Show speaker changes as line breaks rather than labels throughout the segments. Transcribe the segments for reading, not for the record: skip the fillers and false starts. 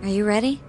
Are you ready?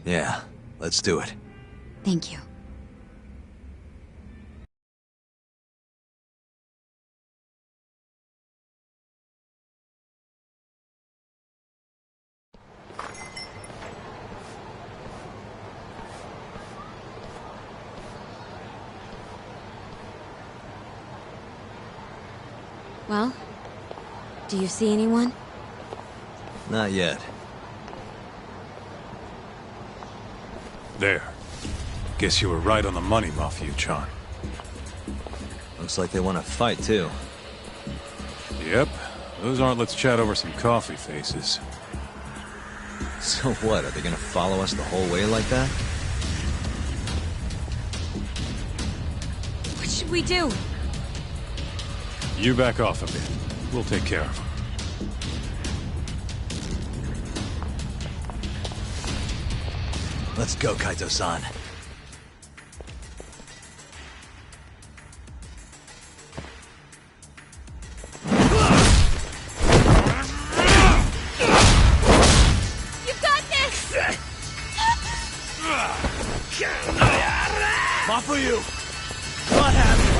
Yeah, let's do it.
Thank you. Well, do you see anyone?
Not yet.
There. Guess you were right on the money, Mafia-chan.
Looks like they want to fight, too.
Yep. Those aren't let's chat over some coffee faces.
So what, are they gonna follow us the whole way like that?
What should we do?
You back off a bit. We'll take care of them.
Let's go, Kaito-san.
You've got this!
Not for you! What happened?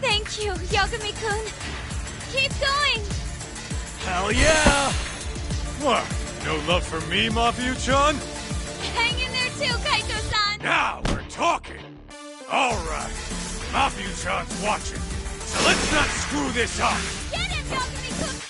Thank you, Yagami-kun. Keep going!
Hell yeah!
What? No love for me, Mafia-chan?
Hang in there too, Kaito-san!
Now we're talking! Alright. Mafia-chan's watching. So let's not screw this up!
Get him, Yagami-kun!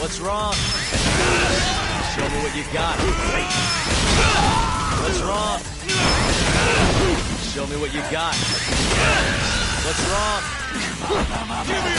What's wrong? Show me what you got. What's wrong? Show me what you got. What's wrong? Give me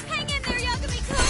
Hang in there, Yagami-kun!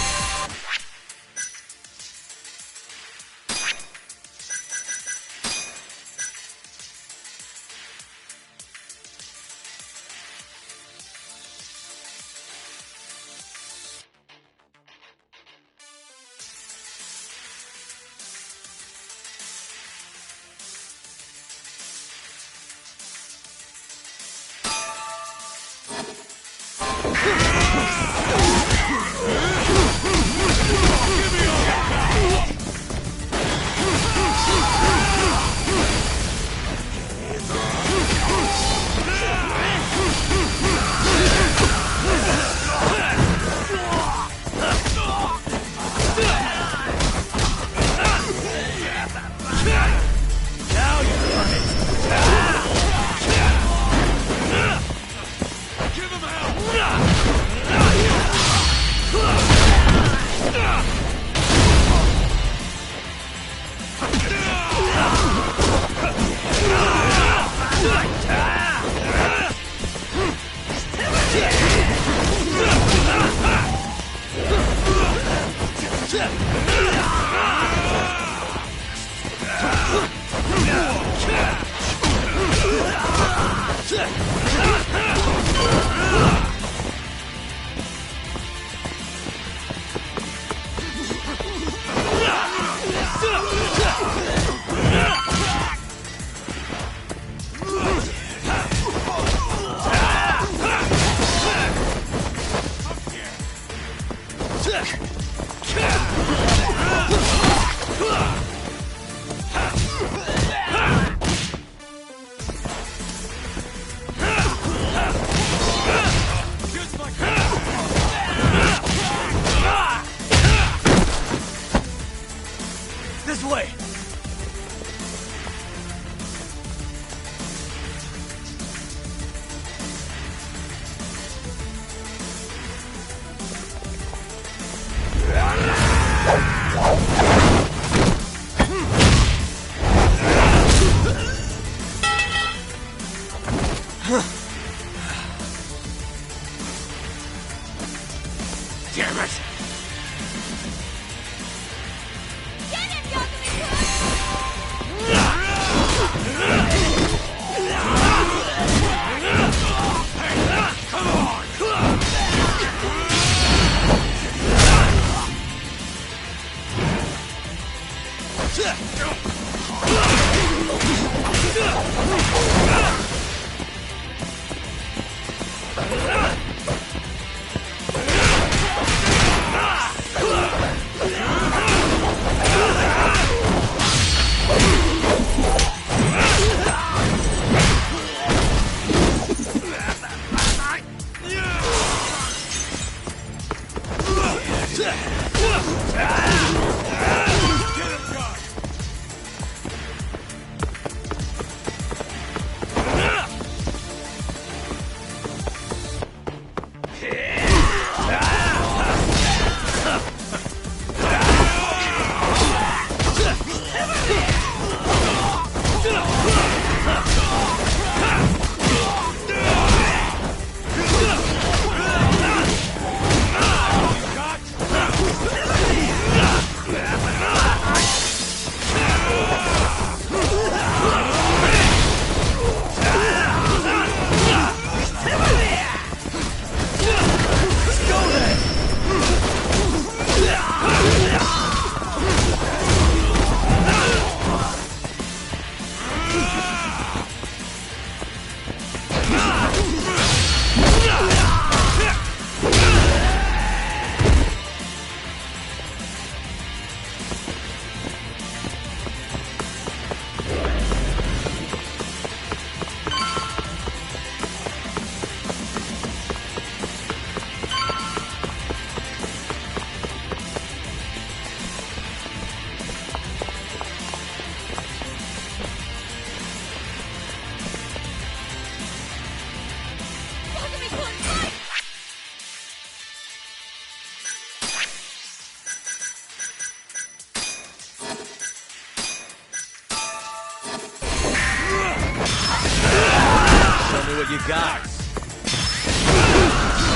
What you got?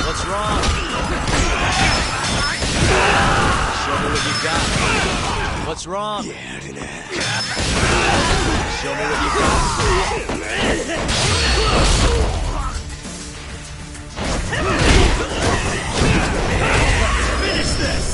What's wrong? Show me what you got. What's wrong? Show me what you got. Finish this!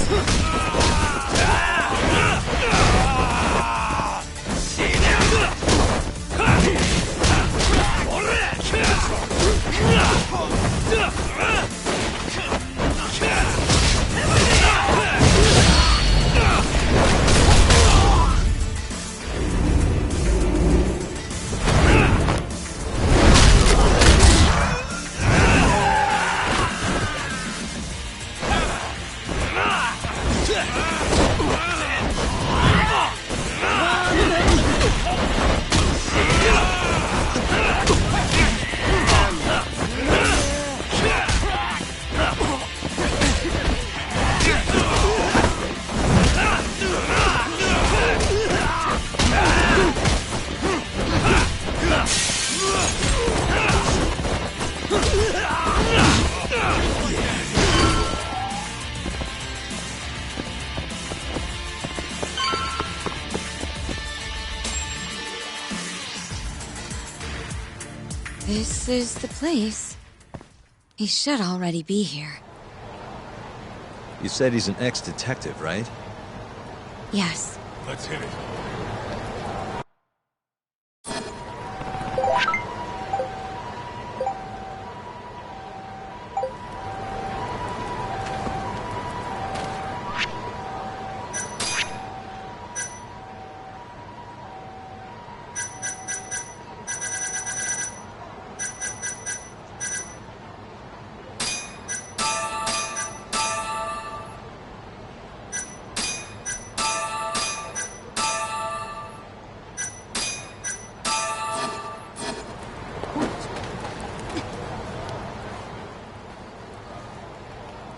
This is the place. He should already be here.
You said he's an ex-detective, right?
Yes.
Let's hit it.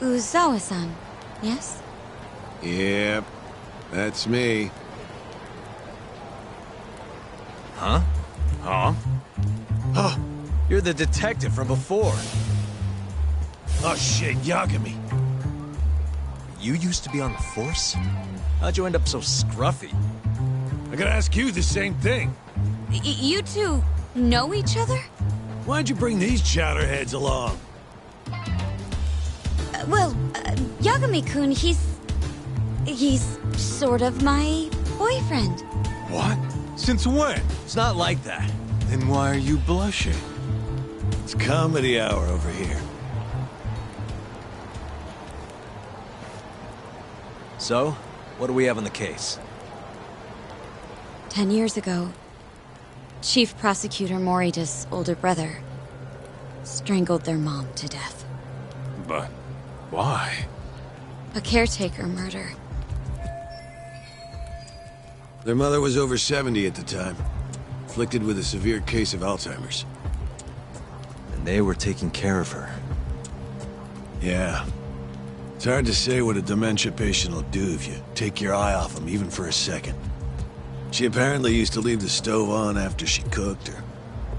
Uzawa-san, yes?
Yep, that's me.
Huh?
Huh?
Oh, you're the detective from before.
Oh shit, Yagami.
You used to be on the force? How'd you end up so scruffy?
I gotta ask you the same thing.
You two know each other?
Why'd you bring these chowderheads along?
Yagami-kun, he's sort of my boyfriend.
What? Since when?
It's not like that.
Then why are you blushing?
It's comedy hour over here.
So, what do we have on the case?
10 years ago, Chief Prosecutor Morita's older brother strangled their mom to death.
But why?
A caretaker murder.
Their mother was over 70 at the time, afflicted with a severe case of Alzheimer's.
And they were taking care of her.
Yeah. It's hard to say what a dementia patient will do if you take your eye off them, even for a second. She apparently used to leave the stove on after she cooked or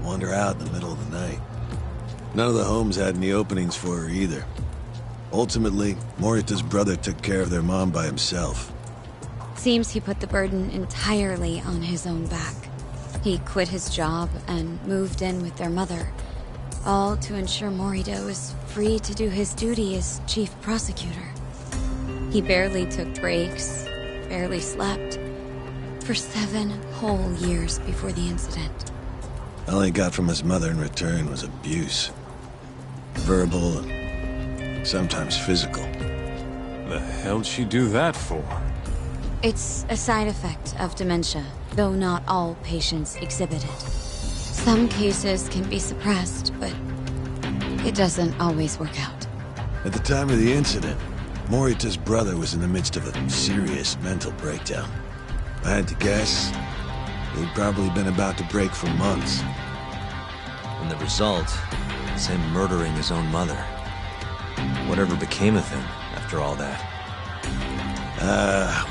wander out in the middle of the night. None of the homes had any openings for her either. Ultimately, Morita's brother took care of their mom by himself.
Seems he put the burden entirely on his own back. He quit his job and moved in with their mother, all to ensure Morita was free to do his duty as chief prosecutor. He barely took breaks, barely slept, for 7 whole years before the incident.
All he got from his mother in return was abuse. Verbal and sometimes physical.
The hell'd she do that for?
It's a side effect of dementia, though not all patients exhibit it. Some cases can be suppressed, but it doesn't always work out.
At the time of the incident, Morita's brother was in the midst of a serious mental breakdown. If I had to guess, he'd probably been about to break for months.
And the result is him murdering his own mother. Whatever became of him after all that?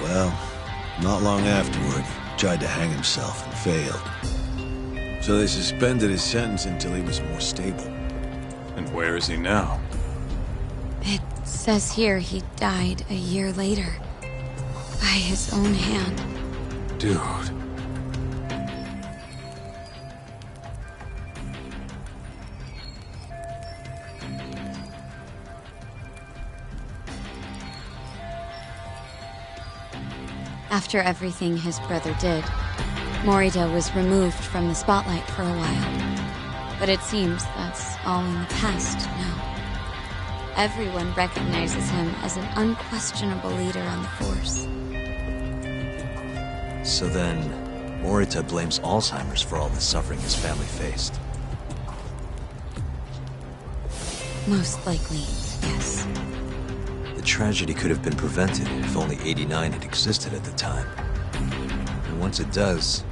Well, not long afterward, he tried to hang himself and failed. So they suspended his sentence until he was more stable.
And where is he now?
It says here he died a year later, by his own hand.
Dude.
After everything his brother did, Morita was removed from the spotlight for a while. But it seems that's all in the past now. Everyone recognizes him as an unquestionable leader on the force.
So then, Morita blames Alzheimer's for all the suffering his family faced.
Most likely, yes.
The tragedy could have been prevented if only 89 had existed at the time. And once it does,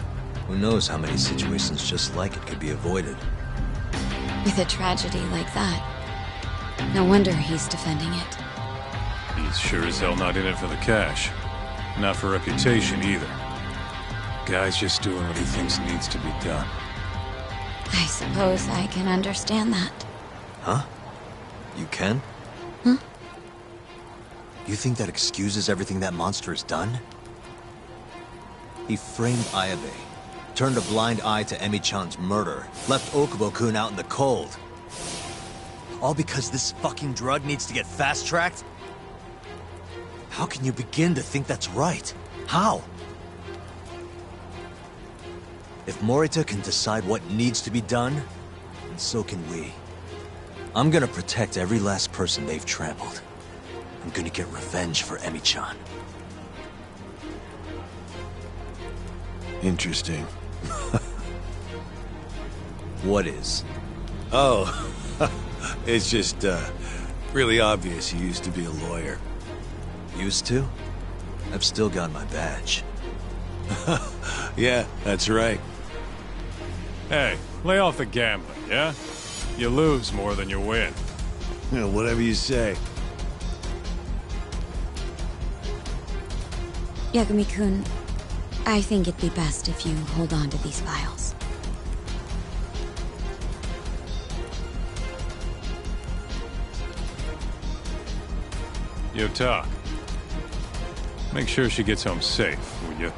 who knows how many situations just like it could be avoided.
With a tragedy like that, no wonder he's defending it.
He's sure as hell not in it for the cash. Not for reputation either. Guy's just doing what he thinks needs to be done.
I suppose I can understand that.
Huh? You can?
Huh?
You think that excuses everything that monster has done? He framed Ayabe, turned a blind eye to Emi-chan's murder, left Okubo-kun out in the cold. All because this fucking drug needs to get fast-tracked? How can you begin to think that's right? How? If Morita can decide what needs to be done, then so can we. I'm gonna protect every last person they've trampled. I'm gonna get revenge for Emi-chan.
Interesting.
What is?
Oh, it's just, really obvious he used to be a lawyer.
Used to? I've still got my badge.
Yeah, that's right.
Hey, lay off the gambling, yeah? You lose more than you win.
You know, whatever you say.
Yagami-kun, I think it'd be best if you hold on to these files.
Yo, talk. Make sure she gets home safe, will you?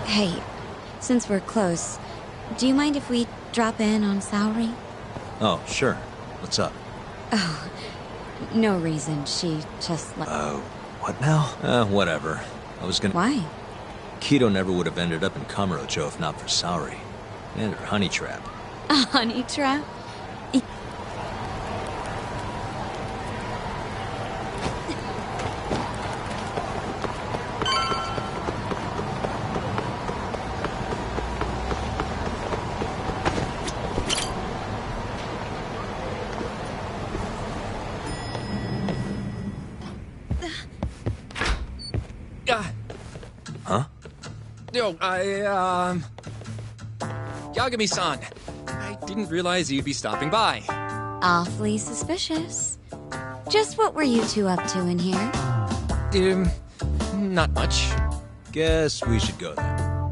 Hey, since we're close, do you mind if we drop in on Saori?
Oh, sure. What's up?
Oh, no reason. She just
What now? Whatever. I was gonna...
Why?
Keto never would have ended up in Kamurocho if not for Saori. And her honey trap.
A honey trap?
Huh?
Yo, Yagami-san. I didn't realize you'd be stopping by.
Awfully suspicious. Just what were you two up to in here?
Not much.
Guess we should go then.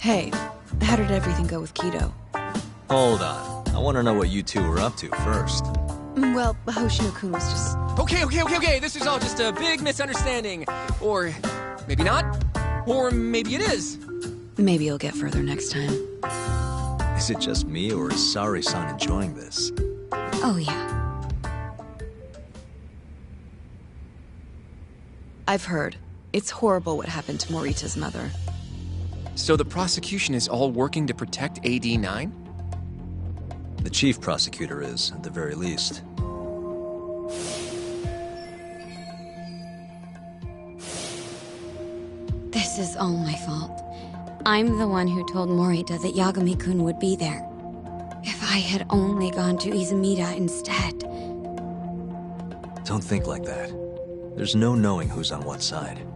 Hey, how did everything go with Keto?
Hold on. I want to know what you two were up to first.
Well, Hoshino-kun was just...
Okay. This is all just a big misunderstanding. Or maybe not. Or maybe it is.
Maybe you'll get further next time.
Is it just me, or is Saori-san enjoying this?
Oh, yeah.
I've heard. It's horrible what happened to Morita's mother.
So the prosecution is all working to protect AD-9?
The chief prosecutor is, at the very least.
This is all my fault. I'm the one who told Morita that Yagami-kun would be there. If I had only gone to Izumida instead.
Don't think like that. There's no knowing who's on what side.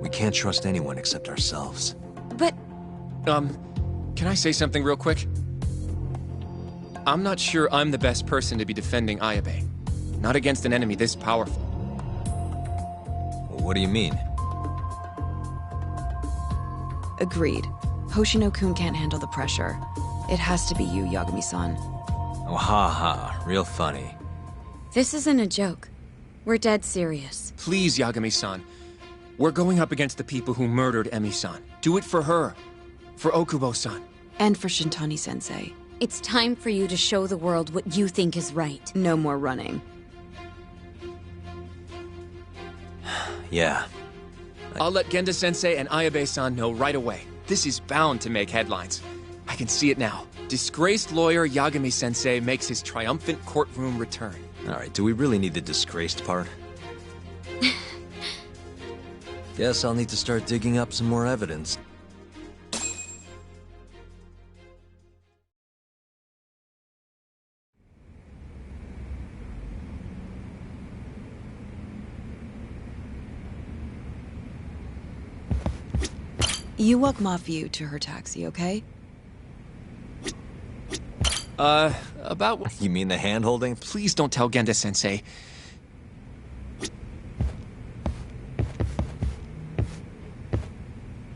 We can't trust anyone except ourselves.
But
Can I say something real quick? I'm not sure I'm the best person to be defending Ayabe. Not against an enemy this powerful.
What do you mean?
Agreed. Hoshino-kun can't handle the pressure. It has to be you, Yagami-san.
Oh, ha. Real funny.
this isn't a joke. We're dead serious.
Please, Yagami-san. We're going up against the people who murdered Emi-san. Do it for her. For Okubo-san.
And for Shintani-sensei.
It's time for you to show the world what you think is right.
No more running.
Yeah.
I'll let Genda-sensei and Ayabe-san know right away. This is bound to make headlines. I can see it now. Disgraced lawyer Yagami-sensei makes his triumphant courtroom return.
Alright, do we really need the disgraced part? Guess I'll need to start digging up some more evidence.
You walk Mafiu to her taxi, okay?
About...
You mean the hand-holding?
Please don't tell Genda-sensei.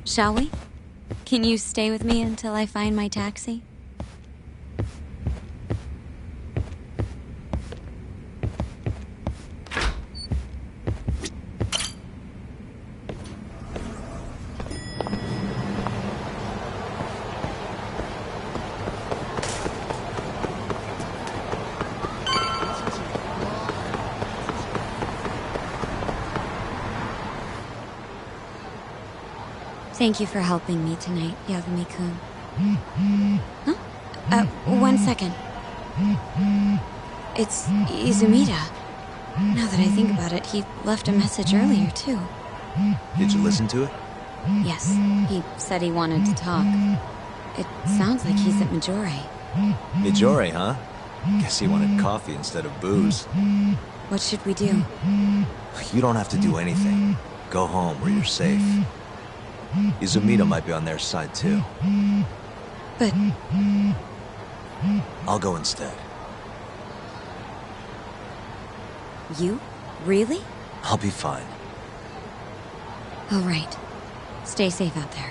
Shall we? Can you stay with me until I find my taxi? Thank you for helping me tonight, Yagami-kun. Huh? One second. It's Izumida. Now that I think about it, he left a message earlier, too.
Did you listen to it?
Yes, he said he wanted to talk. It sounds like he's at Majore.
Mijori, huh? Guess he wanted coffee instead of booze.
What should we do?
You don't have to do anything. Go home where you're safe. Izumida might be on their side, too.
But...
I'll go instead.
You? Really?
I'll be fine.
All right. Stay safe out there.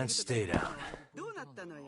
and stay down.
どうなったのよ。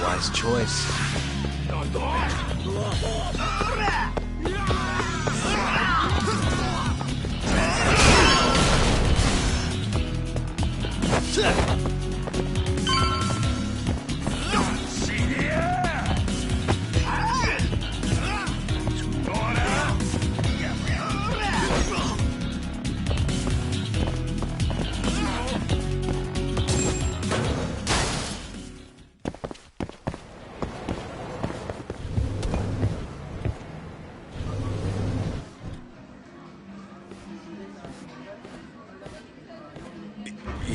Wise choice.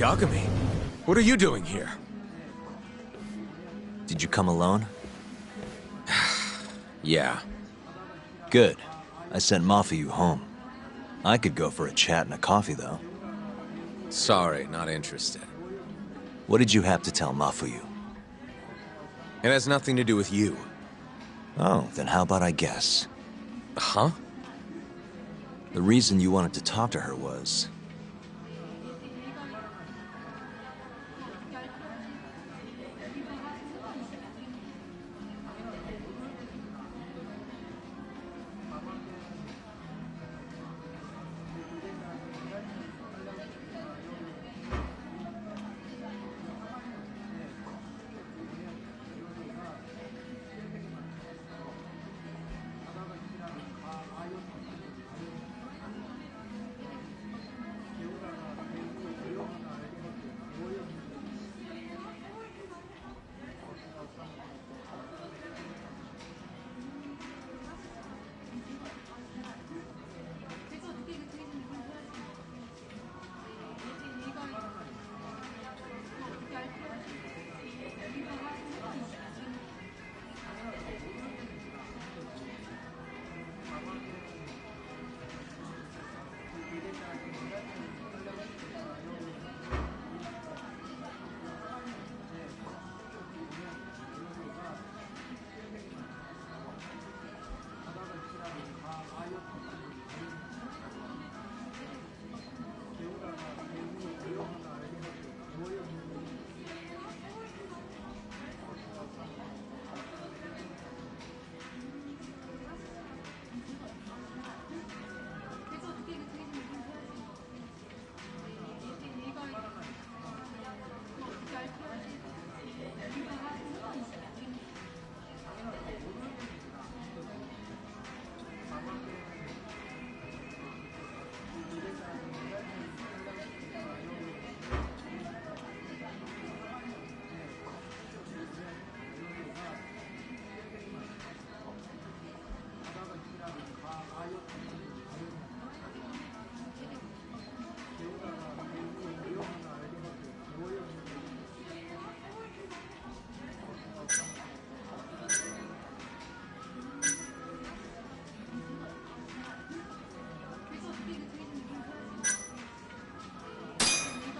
Yagami, what are you doing here?
Did you come alone?
Yeah.
Good. I sent Mafuyu home. I could go for a chat and a coffee, though.
Sorry, not interested.
What did you have to tell Mafuyu?
It has nothing to do with you.
Oh, then how about I guess?
Huh?
The reason you wanted to talk to her was...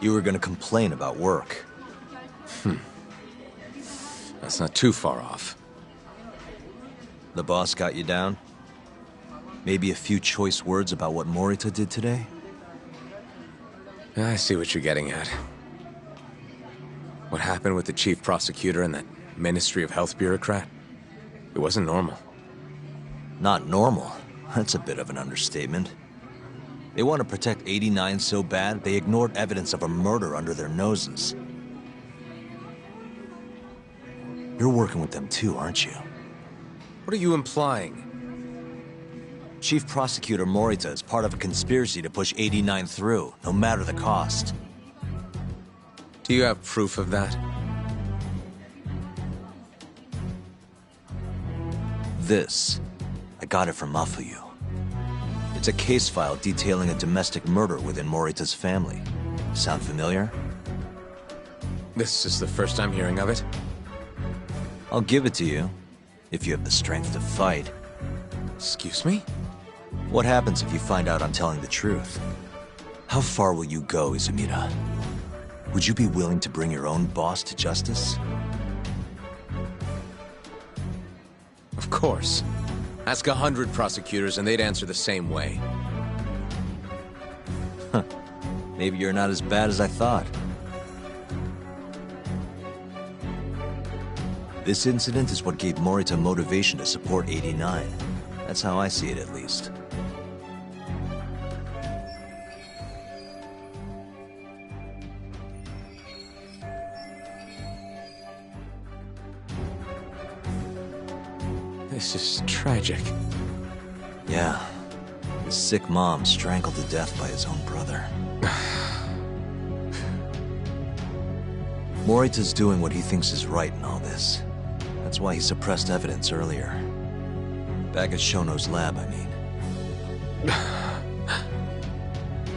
You were gonna complain about work.
That's not too far off.
The boss got you down? Maybe a few choice words about what Morita did today?
I see what you're getting at. What happened with the chief prosecutor and that Ministry of Health bureaucrat? It wasn't normal.
Not normal. That's a bit of an understatement. They want to protect 89 so bad, they ignored evidence of a murder under their noses. You're working with them too, aren't you?
What are you implying?
Chief Prosecutor Morita is part of a conspiracy to push 89 through, no matter the cost.
Do you have proof of that?
This. I got it from Mafuyu. It's a case file detailing a domestic murder within Morita's family. Sound familiar?
This is the first I'm hearing of it.
I'll give it to you, if you have the strength to fight.
Excuse me?
What happens if you find out I'm telling the truth? How far will you go, Izumida? Would you be willing to bring your own boss to justice?
Of course. Ask 100 prosecutors and they'd answer the same way.
Maybe you're not as bad as I thought. This incident is what gave Morita motivation to support 89. That's how I see it, at least.
This is tragic.
Yeah. His sick mom strangled to death by his own brother. Morita's doing what he thinks is right in all this. That's why he suppressed evidence earlier. Back at Shono's lab, I mean.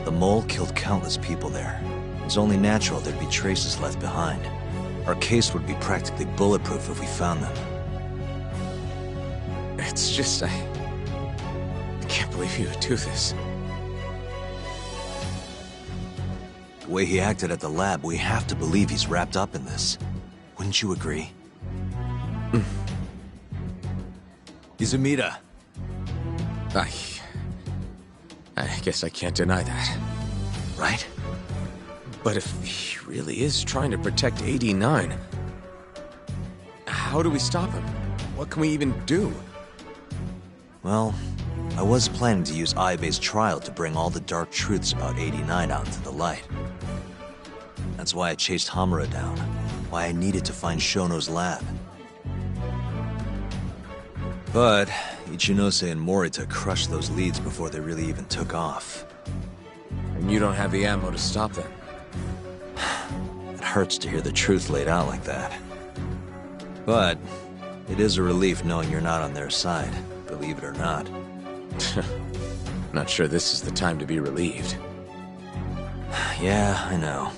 The mole killed countless people there. It's only natural there'd be traces left behind. Our case would be practically bulletproof if we found them.
It's just, I can't believe you would do this.
The way he acted at the lab, we have to believe he's wrapped up in this. Wouldn't you agree? Izumida.
I guess I can't deny that.
Right?
But if he really is trying to protect 89, how do we stop him? What can we even do?
Well, I was planning to use Ayabe's trial to bring all the dark truths about 89 out into the light. That's why I chased Hamura down, why I needed to find Shono's lab. But Ichinose and Morita crushed those leads before they really even took off.
And you don't have the ammo to stop them.
It hurts to hear the truth laid out like that. But it is a relief knowing you're not on their side, believe it or not.
Not sure this is the time to be relieved.
Yeah, I know.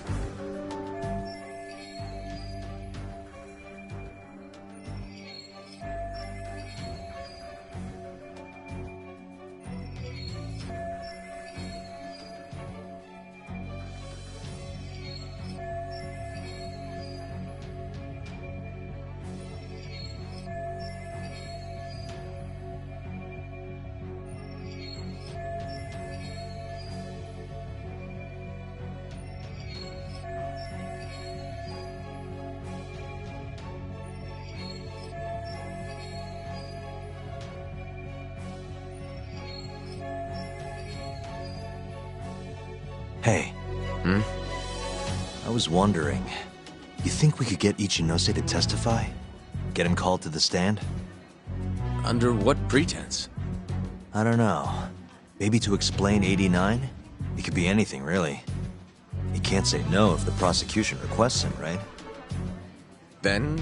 Hey. I was wondering, you think we could get Ichinose to testify? Get him called to the stand?
Under what pretense?
I don't know. Maybe to explain 89? It could be anything, really. He can't say no if the prosecution requests him, right?
Then,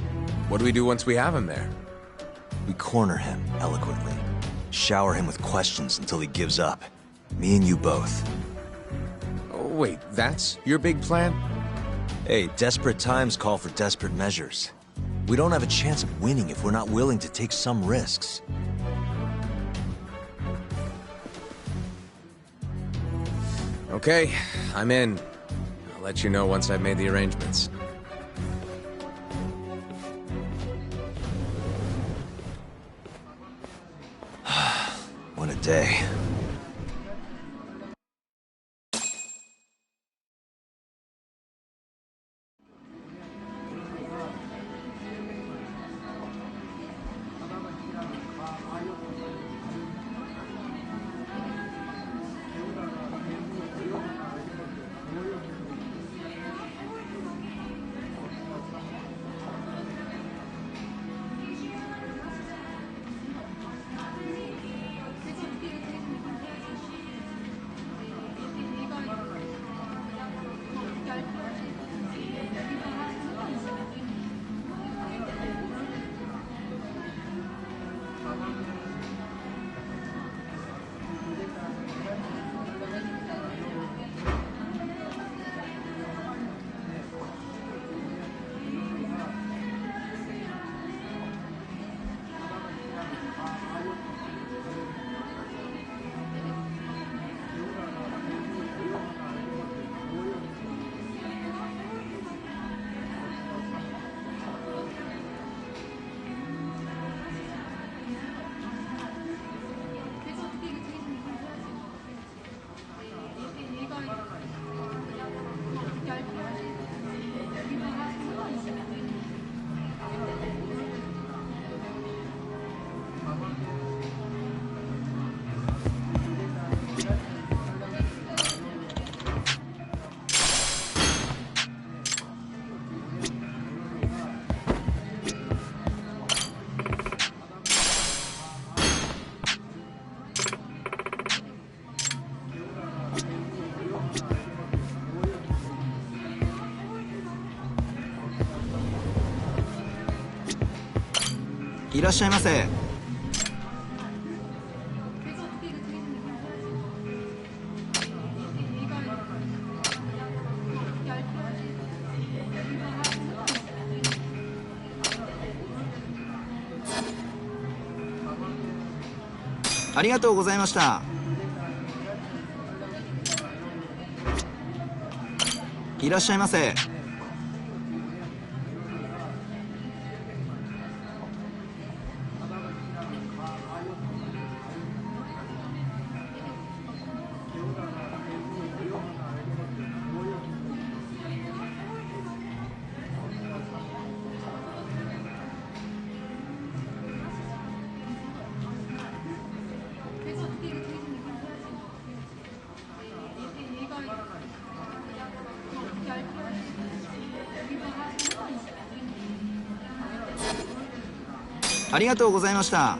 what do we do once we have him there?
We corner him, eloquently. Shower him with questions until he gives up. Me and you both.
Oh, wait, that's your big plan?
Hey, desperate times call for desperate measures. We don't have a chance of winning if we're not willing to take some risks.
Okay, I'm in. let you know once I've made the arrangements.
What a day.いらっしゃいませ。ありがとうございました。いらっしゃいませ。ありがとうございました。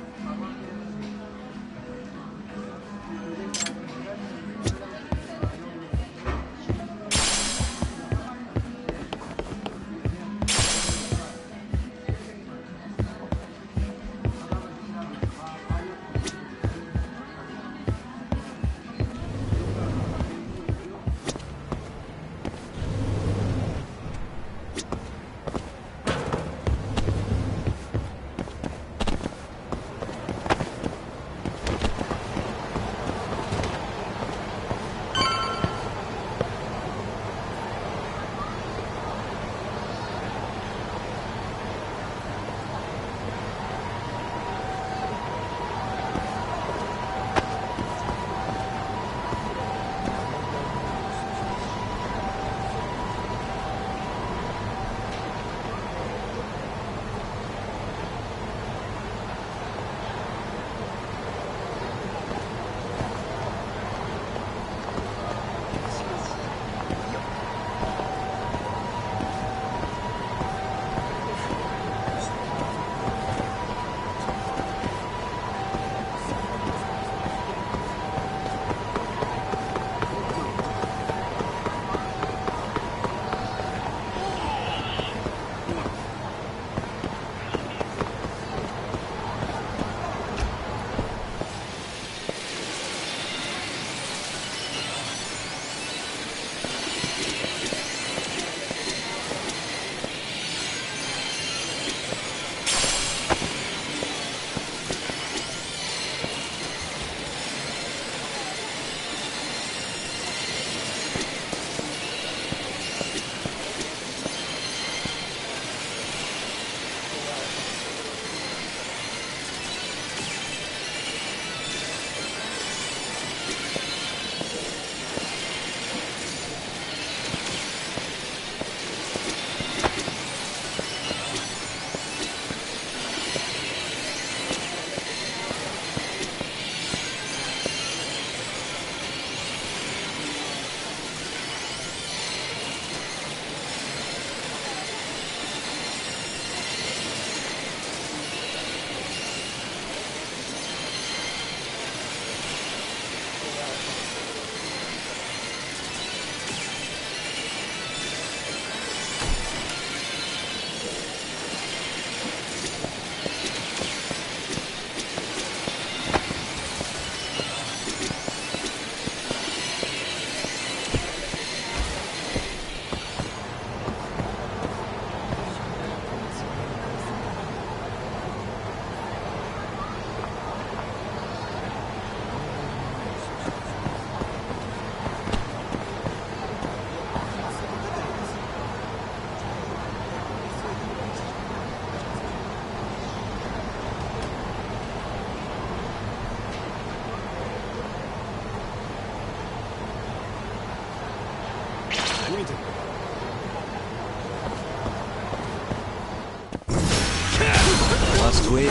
Must we?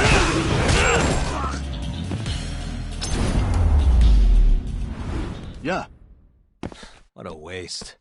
Yeah.
What a waste.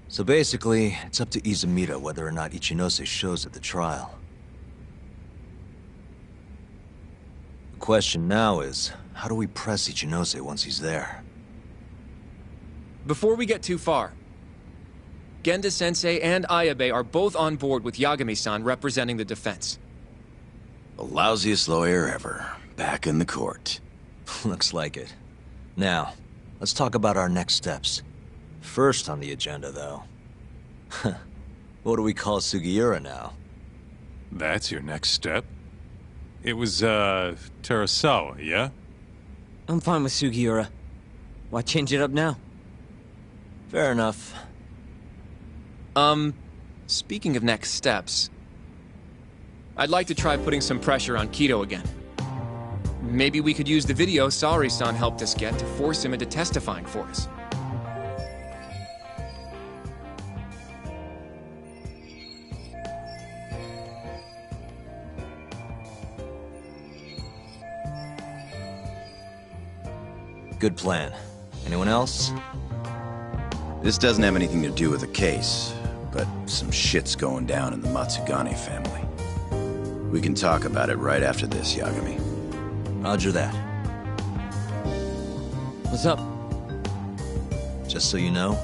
So basically, it's up to Izumida whether or not Ichinose shows at the trial. The question now is, how do we press Ichinose once he's there?
Before we get too far, Genda-sensei and Ayabe are both on board with Yagami-san representing the defense.
The lousiest lawyer ever. Back in the court.
Looks like it. Now, let's talk about our next steps. First on the agenda, though. What do we call Sugiura now?
That's your next step? It was, Terasawa, yeah?
I'm fine with Sugiura. Why change it up now?
Fair enough.
Speaking of next steps, I'd like to try putting some pressure on Kido again. Maybe we could use the video Saori-san helped us get to force him into testifying for us.
Good plan. Anyone else?
This doesn't have anything to do with the case, but some shit's going down in the Matsugane family. We can talk about it right after this, Yagami.
Roger that.
What's up?
Just so you know,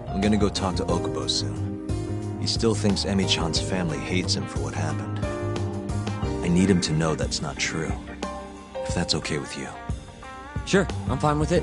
I'm gonna go talk to Okubo soon. He still thinks Emi-chan's family hates him for what happened. I need him to know that's not true. If that's okay with you.
Sure, I'm fine with it.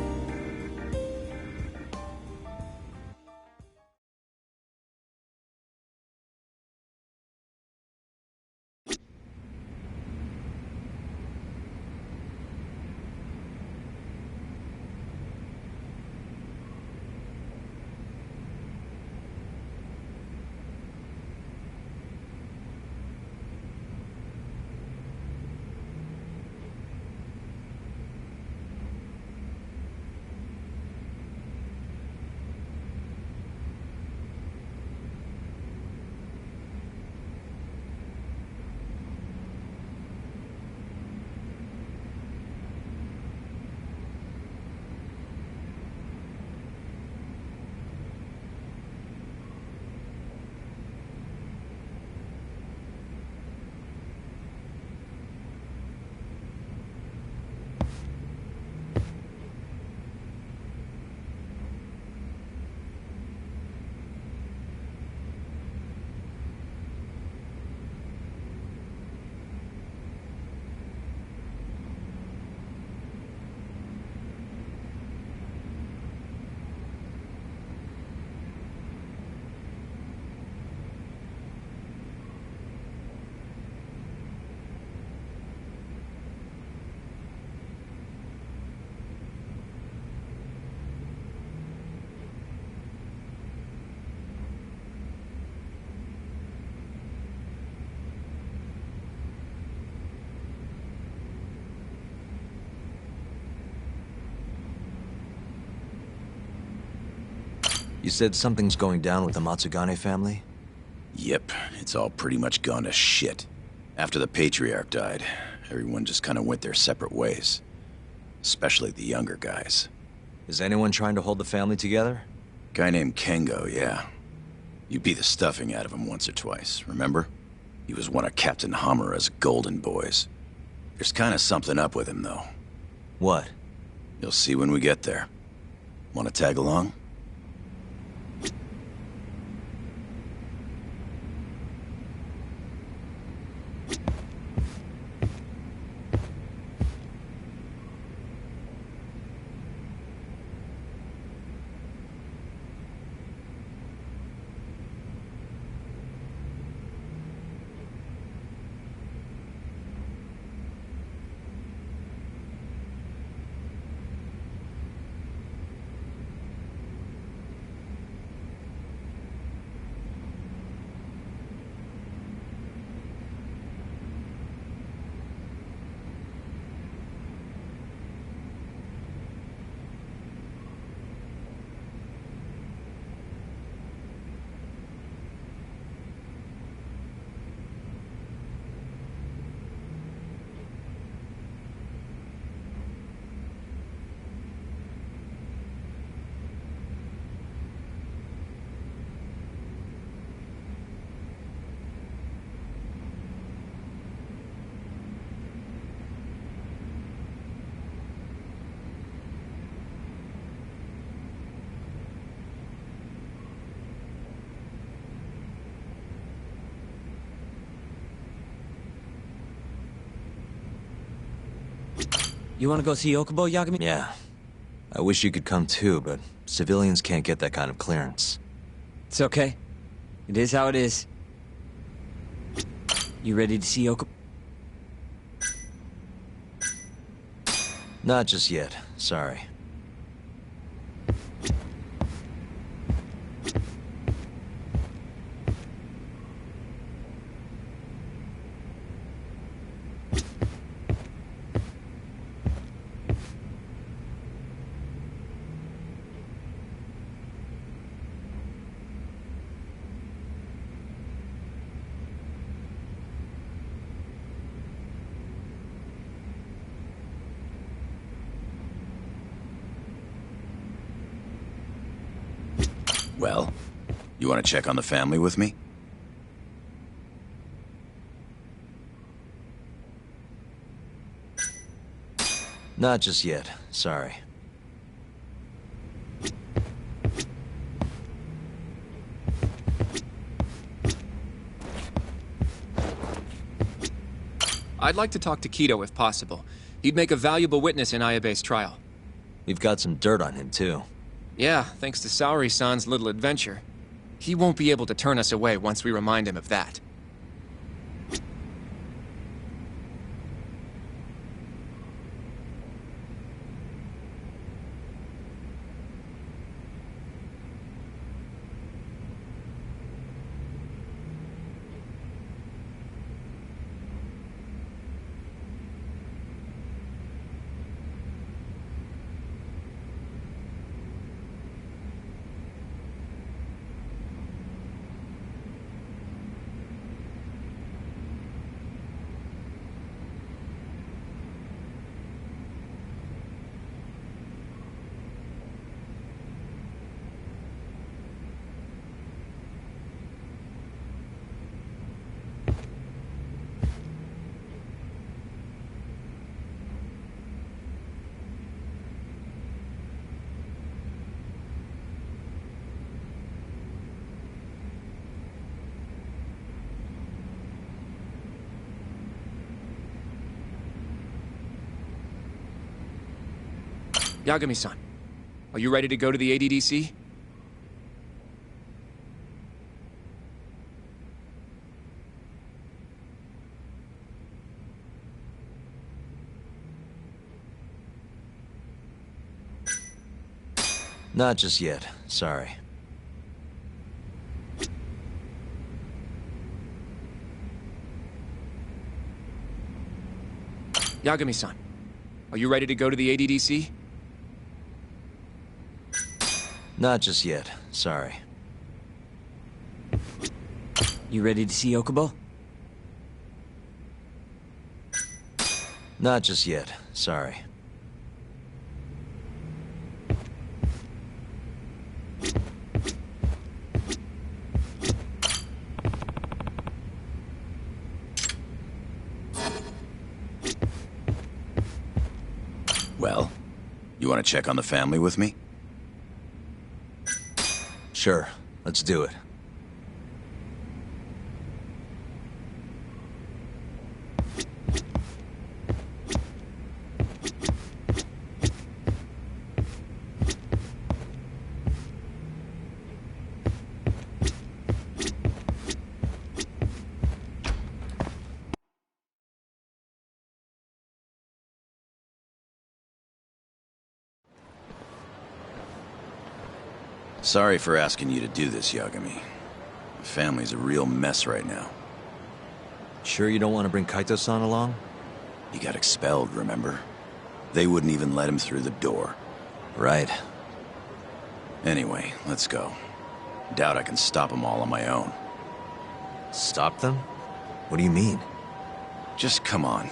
You said something's going down with the Matsugane family?
Yep, it's all pretty much gone to shit. After the Patriarch died, everyone just kind of went their separate ways. Especially the younger guys.
Is anyone trying to hold the family together?
Guy named Kengo, yeah. You beat the stuffing out of him once or twice, remember? He was one of Captain Hamura's golden boys. There's kind of something up with him, though.
What?
You'll see when we get there. Want to tag along?
You wanna go see Okubo, Yagami?
Yeah. I wish you could come too, but civilians can't get that kind of clearance.
It's okay. It is how it is. You ready to see Okubo?
Not just yet. Sorry.
Well, you want to check on the family with me?
Not just yet. Sorry.
I'd like to talk to Kido if possible. He'd make a valuable witness in Ayabe's trial.
We've got some dirt on him, too.
Yeah, thanks to Saori-san's little adventure. He won't be able to turn us away once we remind him of that. Yagami-san, are you ready to go to the ADDC?
Not just yet, sorry.
Yagami-san, are you ready to go to the ADDC?
Not just yet, sorry.
You ready to see Okubo?
Not just yet, sorry.
Well, you want to check on the family with me?
Sure, let's do it.
Sorry for asking you to do this, Yagami. The family's a real mess right now.
Sure you don't want to bring Kaito-san along?
He got expelled, remember? They wouldn't even let him through the door.
Right.
Anyway, let's go. Doubt I can stop them all on my own.
Stop them? What do you mean?
Just come on.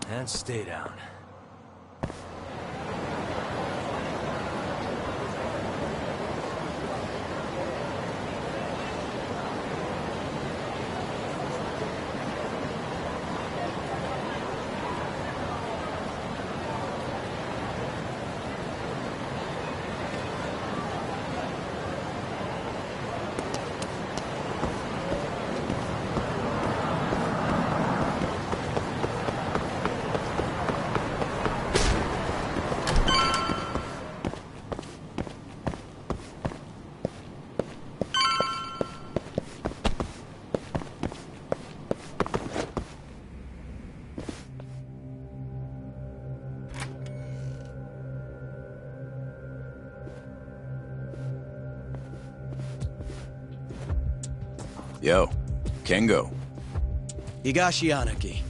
And stay down.
Yo, Kengo.
Higashi Anaki.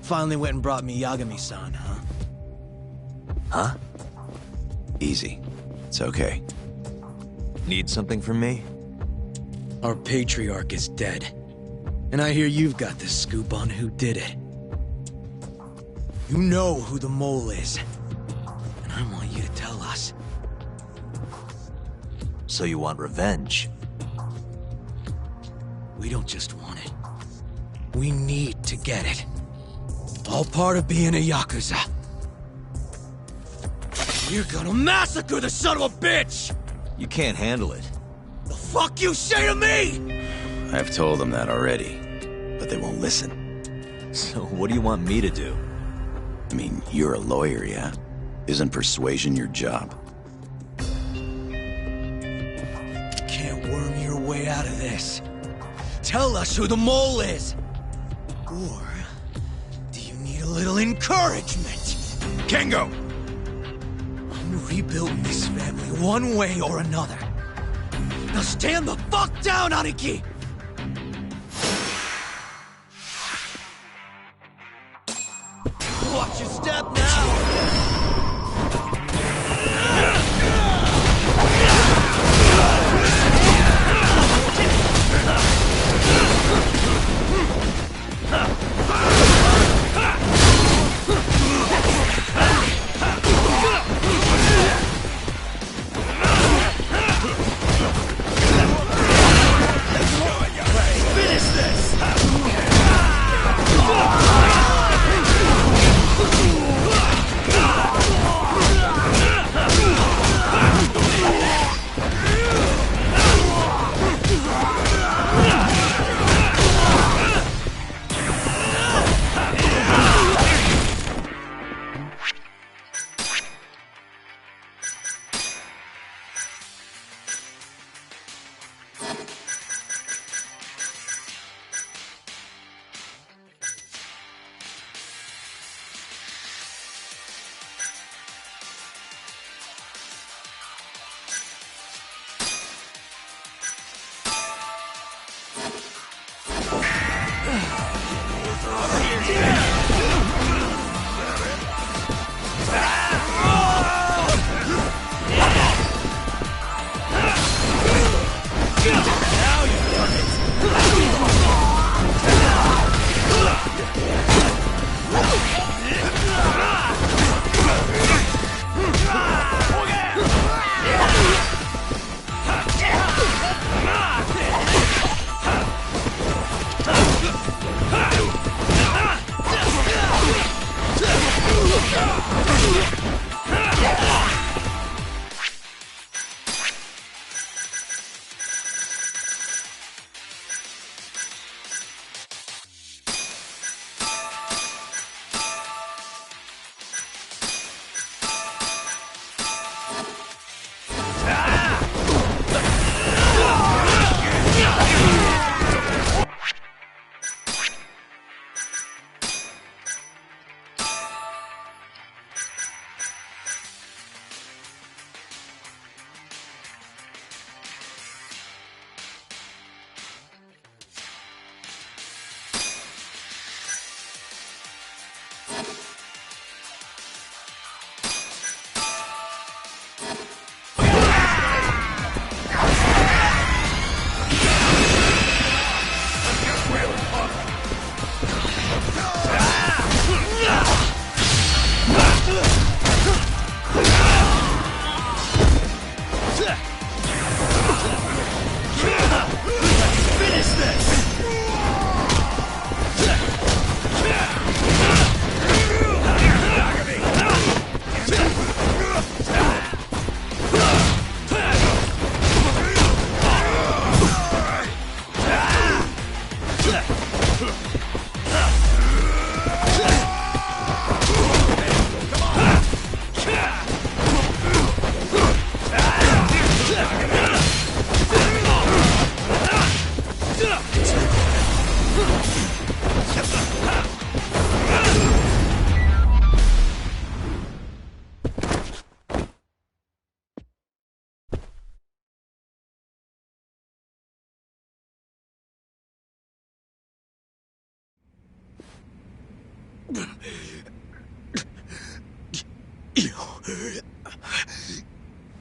Finally went and brought me Yagami-san, huh?
Huh?
Easy. It's okay.
Need something from me?
Our patriarch is dead. And I hear you've got the scoop on who did it. You know who the mole is. And I want you to tell us.
So you want revenge?
We don't just want it. We need to get it. All part of being a Yakuza. You're gonna massacre the son of a bitch!
You can't handle it.
The fuck you say to me?!
I've told them that already, but they won't listen.
So what do you want me to do?
I mean, you're a lawyer, yeah? Isn't persuasion your job?
You can't worm your way out of this. Tell us who the mole is! Or do you need a little encouragement?
Kengo!
I'm rebuilding this family one way or another. Now stand the fuck down, Aniki! Watch your step now!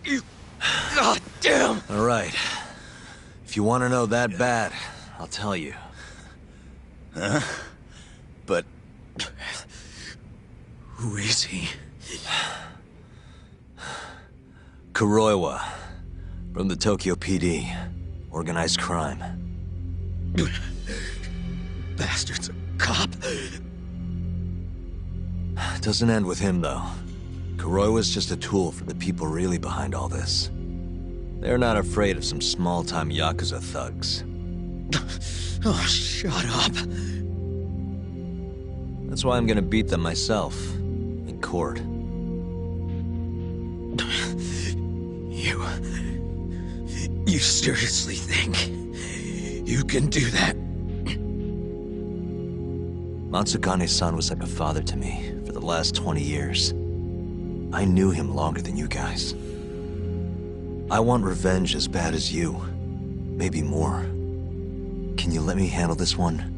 You... God damn!
All right. If you want to know that bad, I'll tell you.
Huh? But...
Who is he?
Kuroiwa, from the Tokyo PD. Organized crime.
Bastard's a cop.
Doesn't end with him, though. Kuroiwa's just a tool for the people really behind all this. They're not afraid of some small-time Yakuza thugs.
Oh, shut up.
That's why I'm gonna beat them myself. In court.
You seriously think you can do that?
Matsugane-san was like a father to me for the last 20 years. I knew him longer than you guys. I want revenge as bad as you. Maybe more. Can you let me handle this one?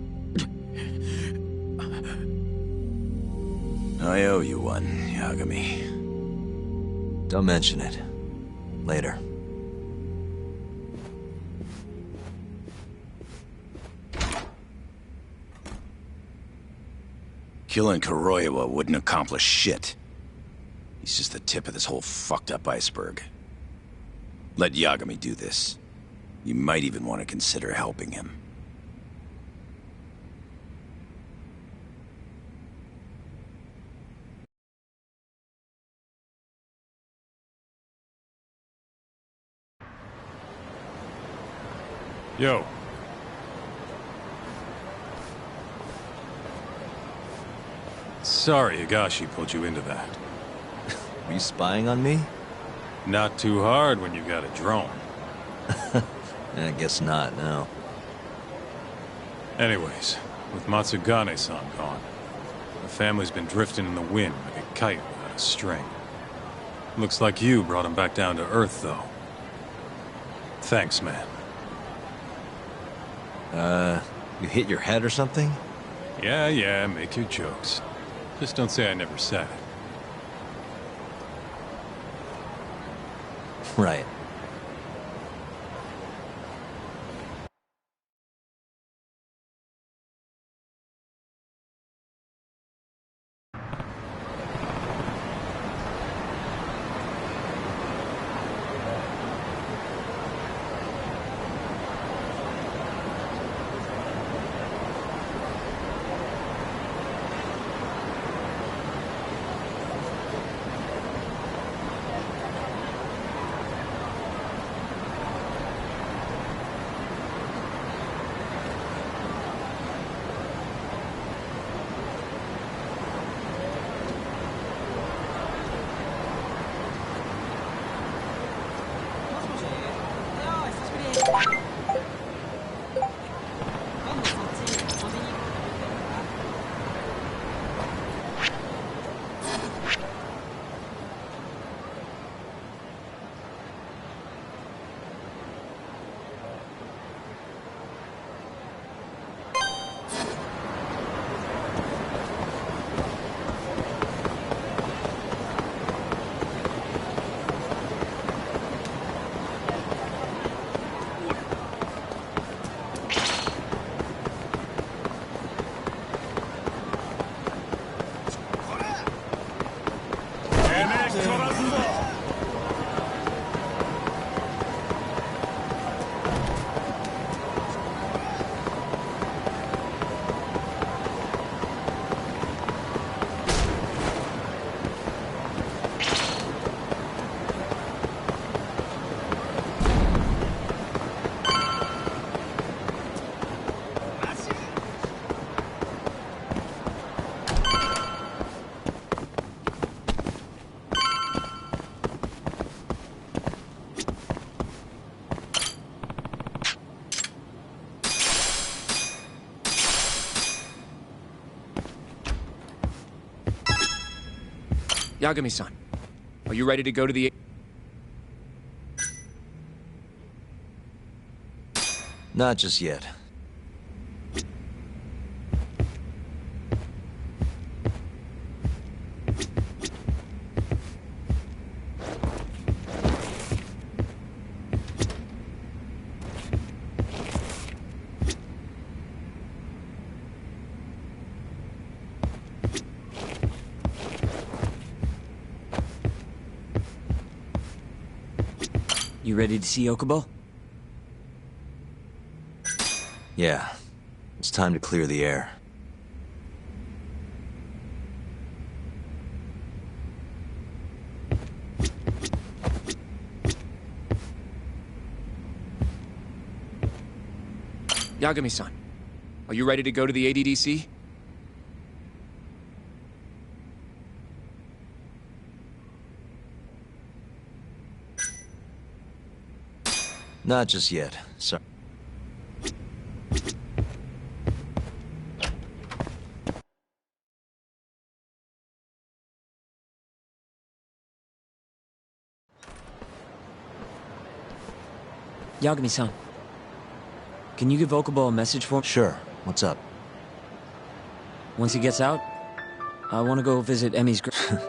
I owe you one, Yagami.
Don't mention it. Later.
Killing Kuroiwa wouldn't accomplish shit. He's just the tip of this whole fucked up iceberg. Let Yagami do this. You might even want to consider helping him.
Yo. Sorry Higashi pulled you into that.
Are you spying on me?
Not too hard when you got a drone.
I guess not, no.
Anyways, with Matsugane-san gone, the family's been drifting in the wind like a kite without a string. Looks like you brought him back down to earth, though. Thanks, man.
You hit your head or something?
Yeah, make your jokes. Just don't say I never said it.
Right.
Yagami-san, are you ready to go to the...
Not just yet.
You ready to see Okubo?
Yeah. It's time to clear the air.
Yagami-san, are you ready to go to the ADDC?
Not just yet. Sorry.
Yagami-san. Can you give Okubo a message for me?
Sure. What's up?
Once he gets out, I want to go visit Emmy's grave.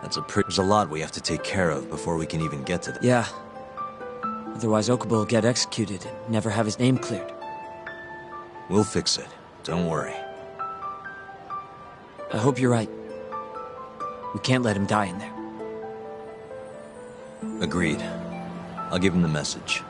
There's a lot we have to take care of before we can even get to that.
Yeah. Otherwise Okubo will get executed and never have his name cleared.
We'll fix it. Don't worry.
I hope you're right. We can't let him die in there.
Agreed. I'll give him the message.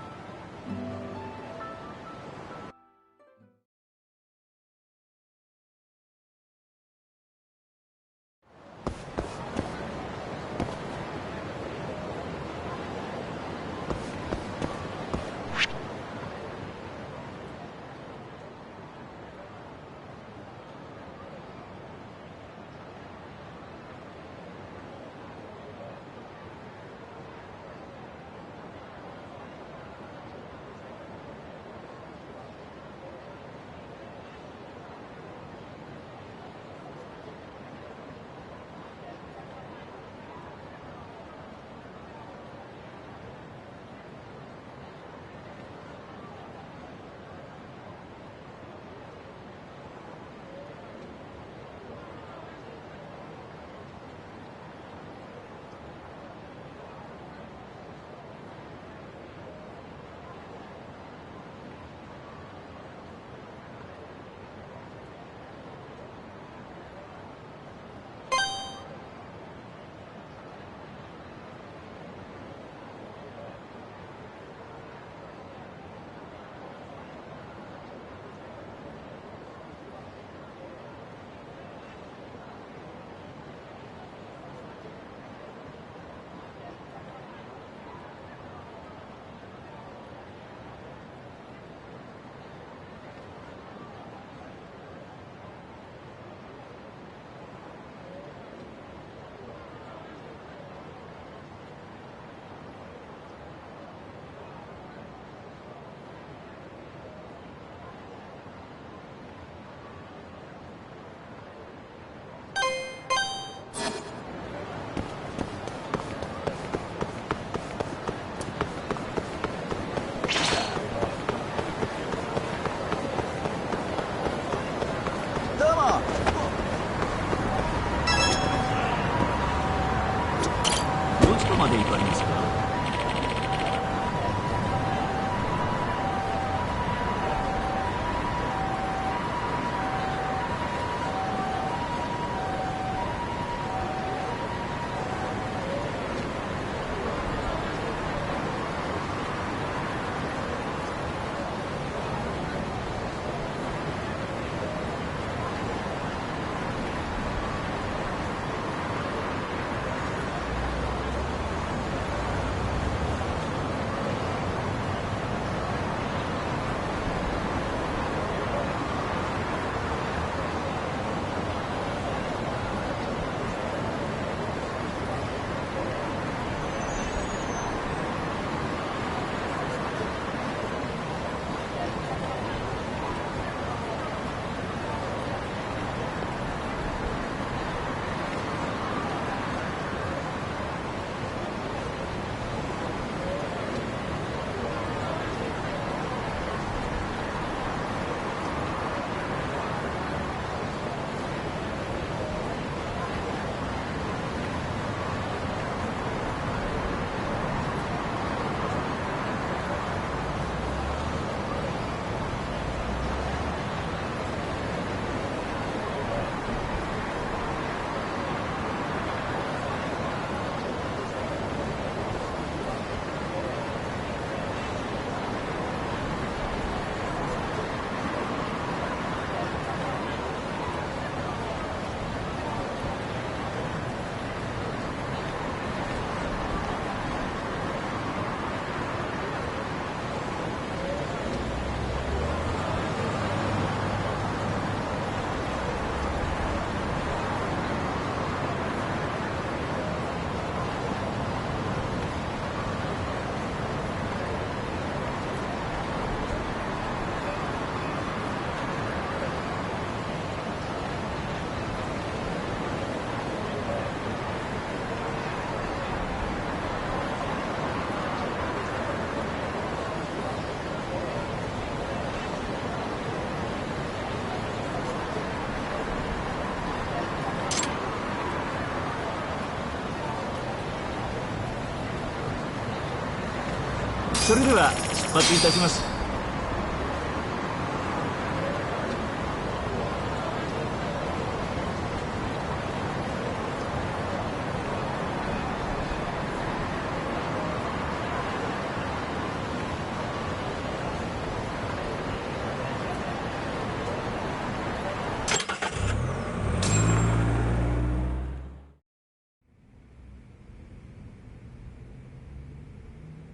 それでは出発いたします。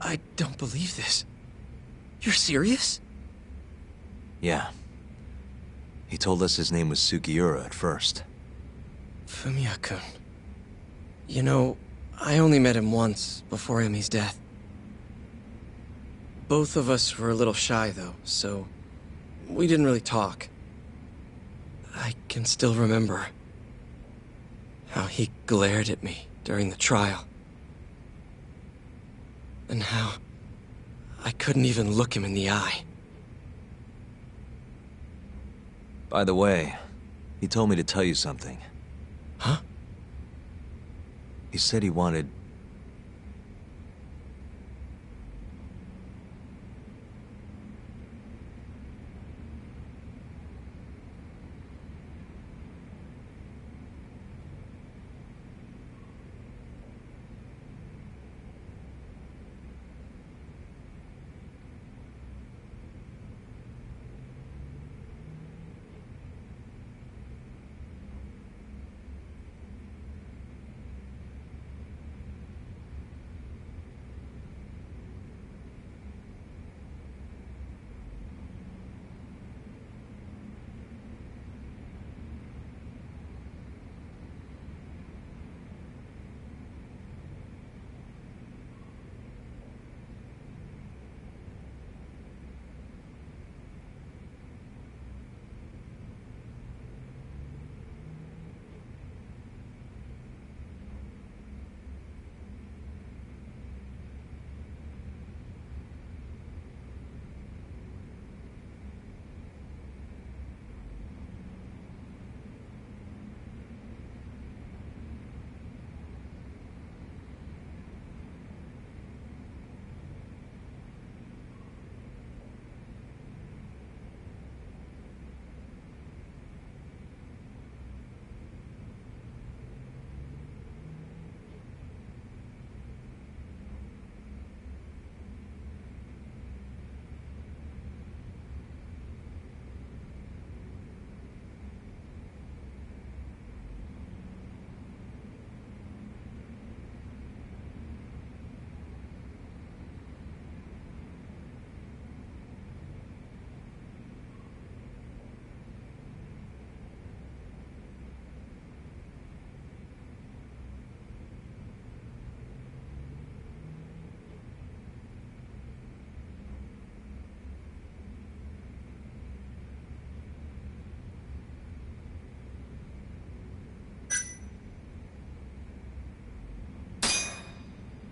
I don't believe this. You're serious?
Yeah. He told us his name was Sugiura at first.
Fumiya-kun. You know, I only met him once, before Emi's death. Both of us were a little shy, though, so we didn't really talk. I can still remember how he glared at me during the trial. And how I couldn't even look him in the eye.
By the way, he told me to tell you something.
Huh?
He said he wanted...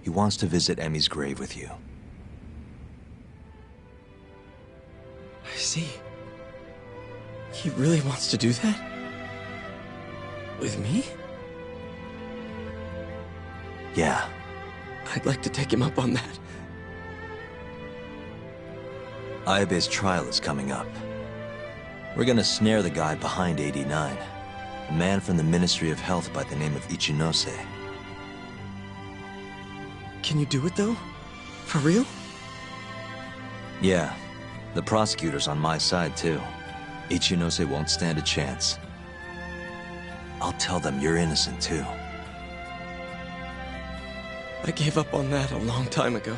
He wants to visit Emi's grave with you.
I see. He really wants to do that? With me?
Yeah.
I'd like to take him up on that.
Ayabe's trial is coming up. We're gonna snare the guy behind 89. A man from the Ministry of Health by the name of Ichinose.
Can you do it, though? For real?
Yeah. The prosecutor's on my side, too. Ichinose won't stand a chance. I'll tell them you're innocent, too.
I gave up on that a long time ago.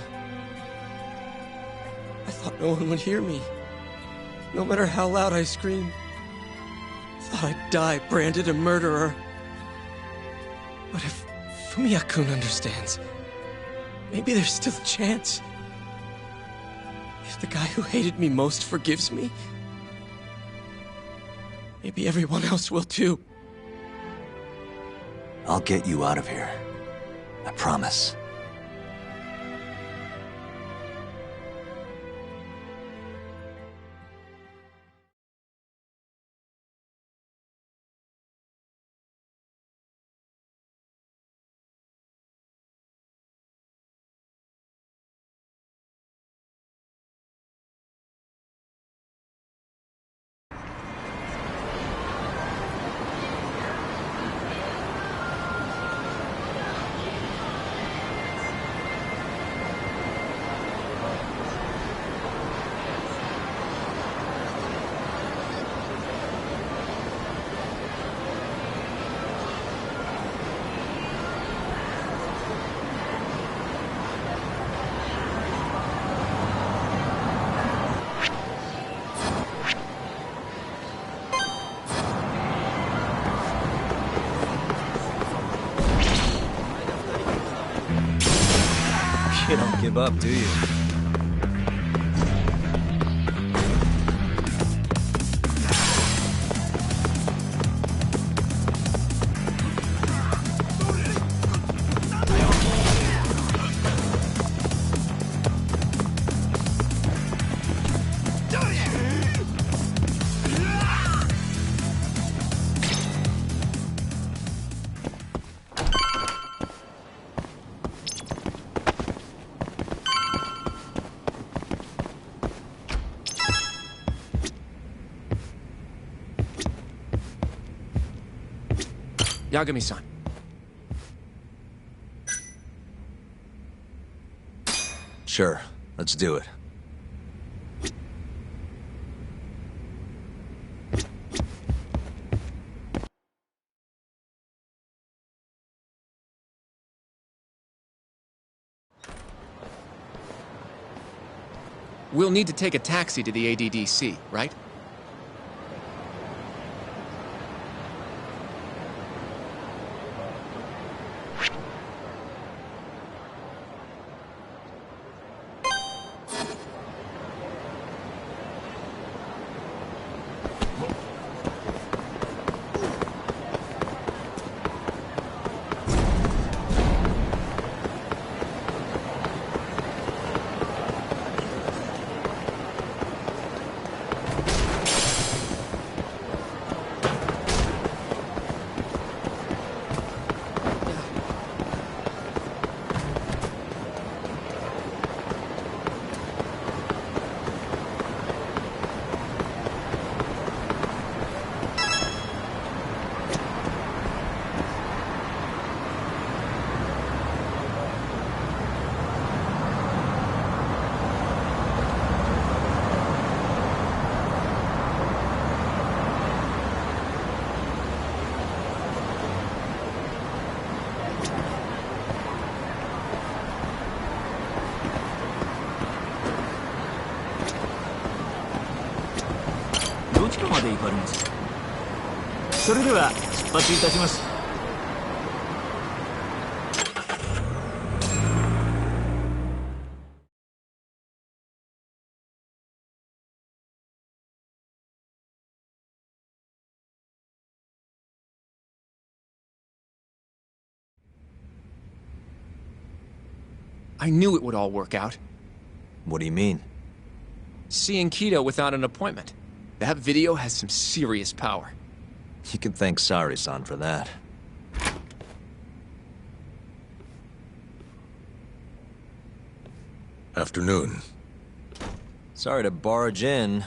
I thought no one would hear me. No matter how loud I screamed. Thought I'd die branded a murderer. But if Fumiya-kun understands, maybe there's still a chance. If the guy who hated me most forgives me, maybe everyone else will too.
I'll get you out of here. I promise. give up, do you?
Yagami-san.
Sure, let's do it.
We'll need to take a taxi to the ADDC, right?
それでは出発いたします。
I knew it would all work out.
What do you mean?
Seeing Kido without an appointment. That video has some serious power.
You can thank Sari-san for that.
Afternoon.
Sorry to barge in.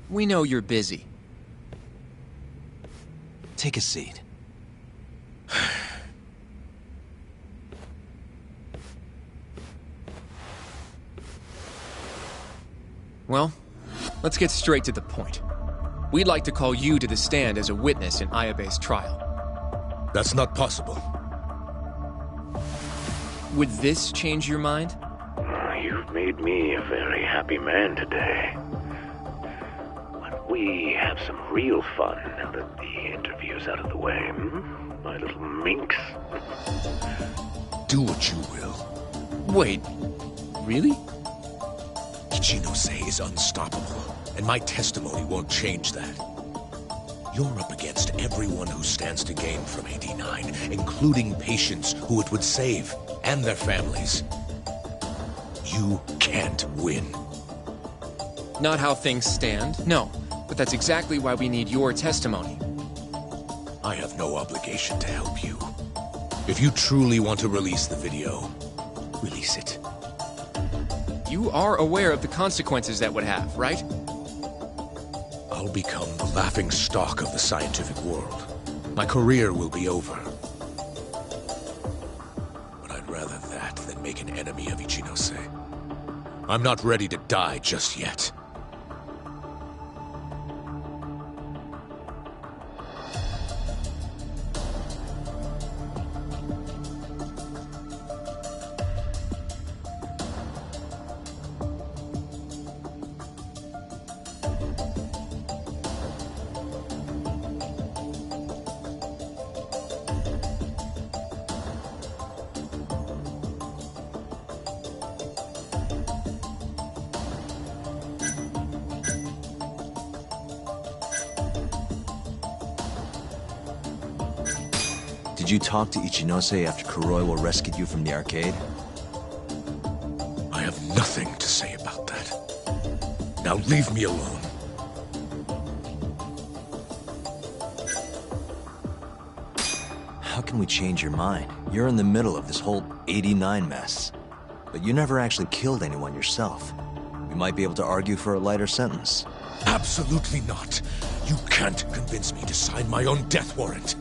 We know you're busy.
Take a seat.
Well, let's get straight to the point. We'd like to call you to the stand as a witness in Ayabe's trial.
That's not possible.
Would this change your mind?
You've made me a very happy man today. Why don't we have some real fun now that the interview's out of the way, my little minx?
Do what you will.
Wait, really?
Ichinose is unstoppable, and my testimony won't change that. You're up against everyone who stands to gain from AD9, including patients who it would save, and their families. You can't win.
Not how things stand, no. But that's exactly why we need your testimony.
I have no obligation to help you. If you truly want to release the video, release it.
You are aware of the consequences that would have, right?
I'll become the laughing stock of the scientific world. My career will be over. But I'd rather that than make an enemy of Ichinose. I'm not ready to die just yet.
Did you talk to Ichinose after Kuroiwa rescued you from the arcade?
I have nothing to say about that. Now leave me alone.
How can we change your mind? You're in the middle of this whole 89 mess. But you never actually killed anyone yourself. We might be able to argue for a lighter sentence.
Absolutely not. You can't convince me to sign my own death warrant.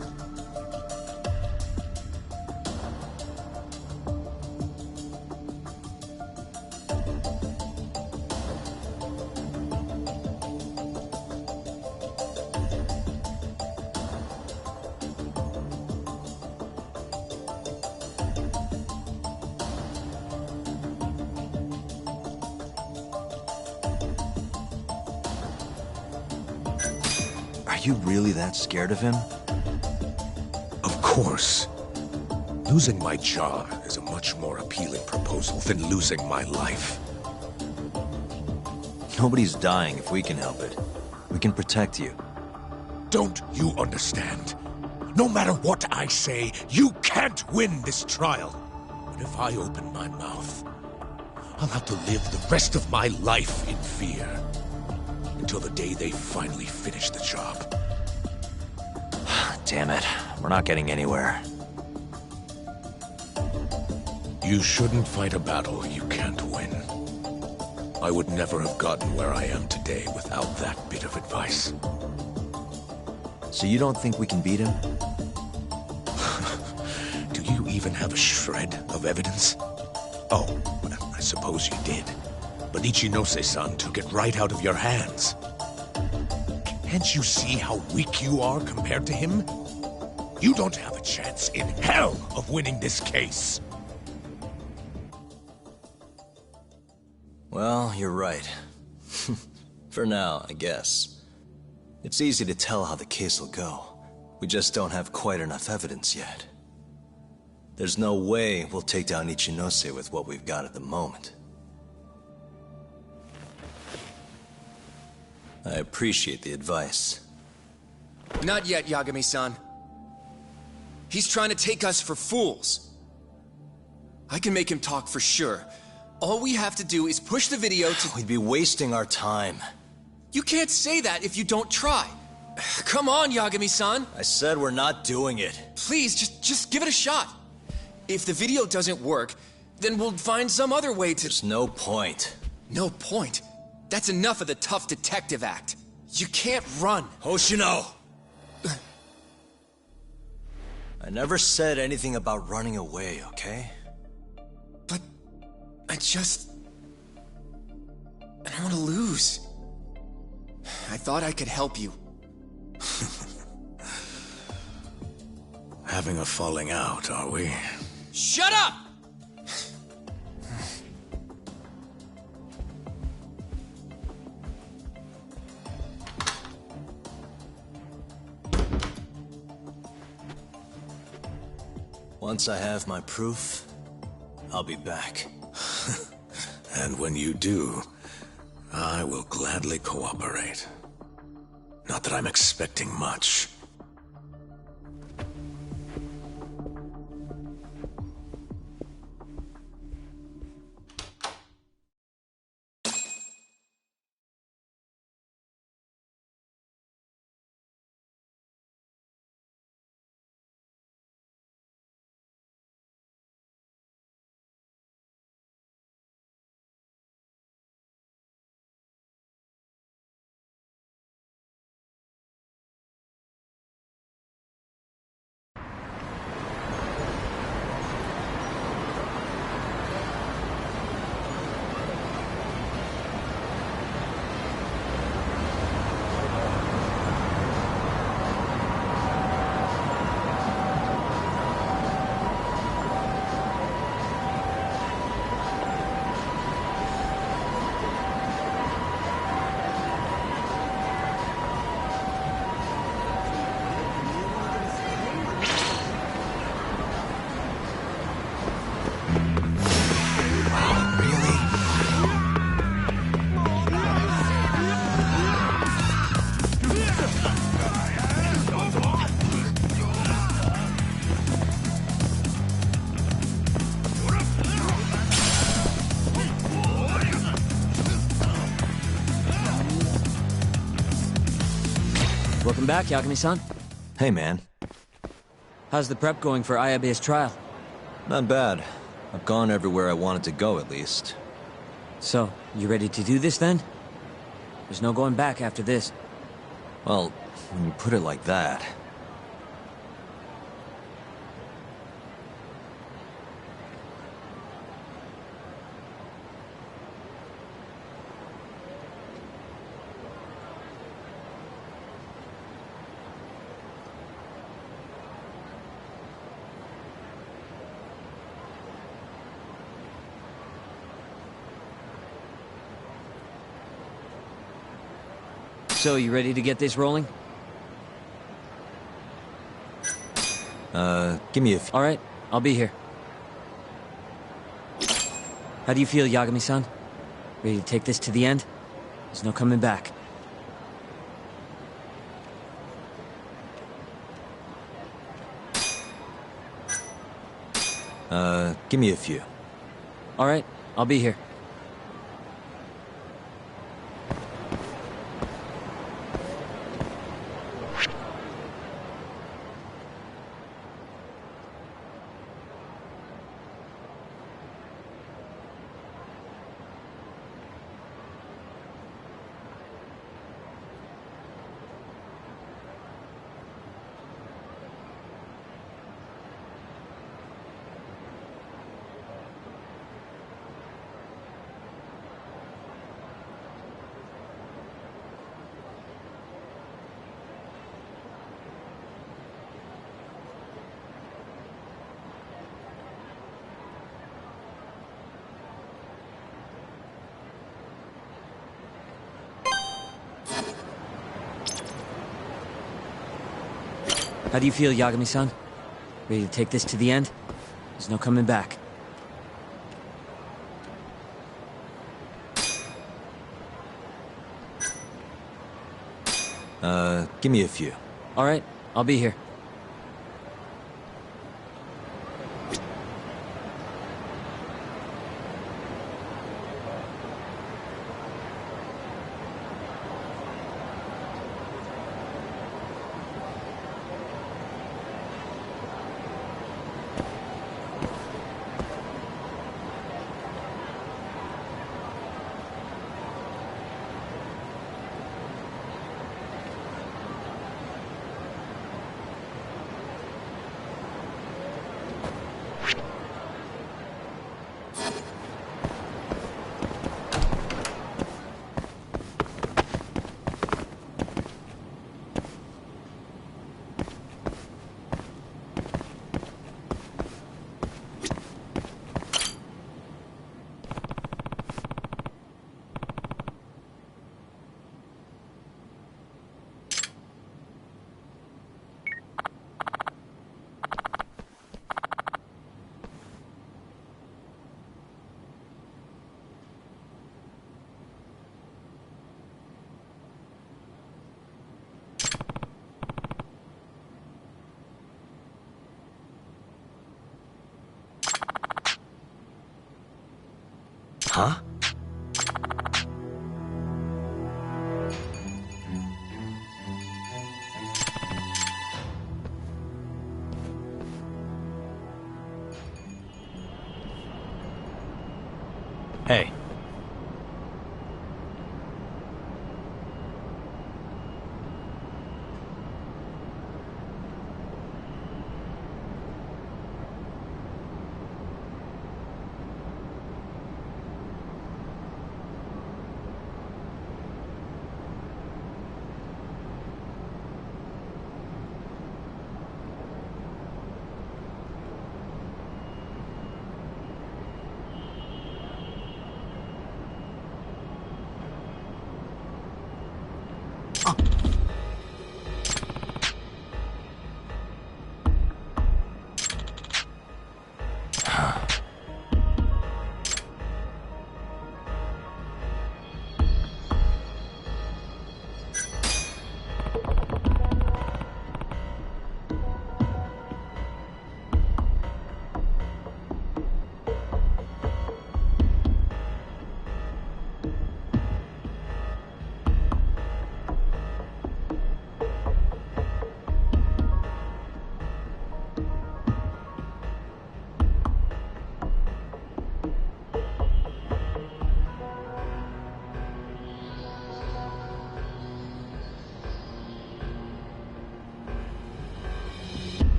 Are you really that scared of him?
Of course. Losing my jaw is a much more appealing proposal than losing my life.
Nobody's dying if we can help it. We can protect you.
Don't you understand? No matter what I say, you can't win this trial. But if I open my mouth, I'll have to live the rest of my life in fear. Until the day they finally finish the job.
Damn it. We're not getting anywhere.
You shouldn't fight a battle you can't win. I would never have gotten where I am today without that bit of advice.
So you don't think we can beat him?
Do you even have a shred of evidence? Oh, well, I suppose you did. But Ichinose-san took it right out of your hands. Can't you see how weak you are compared to him? You don't have a chance in hell of winning this case.
Well, you're right. For now, I guess. It's easy to tell how the case will go. We just don't have quite enough evidence yet. There's no way we'll take down Ichinose with what we've got at the moment. I appreciate the advice.
Not yet, Yagami-san. He's trying to take us for fools. I can make him talk for sure. All we have to do is push the video to...
We'd be wasting our time.
You can't say that if you don't try. Come on, Yagami-san.
I said we're not doing it.
Please, just give it a shot. If the video doesn't work, then we'll find some other way to...
There's no point.
No point? That's enough of the tough detective act. You can't run.
Hoshino! I never said anything about running away, okay?
But I don't want to lose. I thought I could help you.
Having a falling out, are we?
Shut up!
Once I have my proof, I'll be back.
And when you do, I will gladly cooperate. Not that I'm expecting much.
Welcome back, Yagami-san.
Hey, man.
How's the prep going for Ayabe's trial?
Not bad. I've gone everywhere I wanted to go, at least.
So, you ready to do this then? There's no going back after this.
Well, when you put it like that...
So, you ready to get this rolling?
Give me a few...
Alright, I'll be here. How do you feel, Yagami-san? Ready to take this to the end? There's no coming back.
Give me a few.
Alright, I'll be here. How do you feel, Yagami-san? Ready to take this to the end? There's no coming back.
Give me a few.
Alright, I'll be here.
Huh? Hey.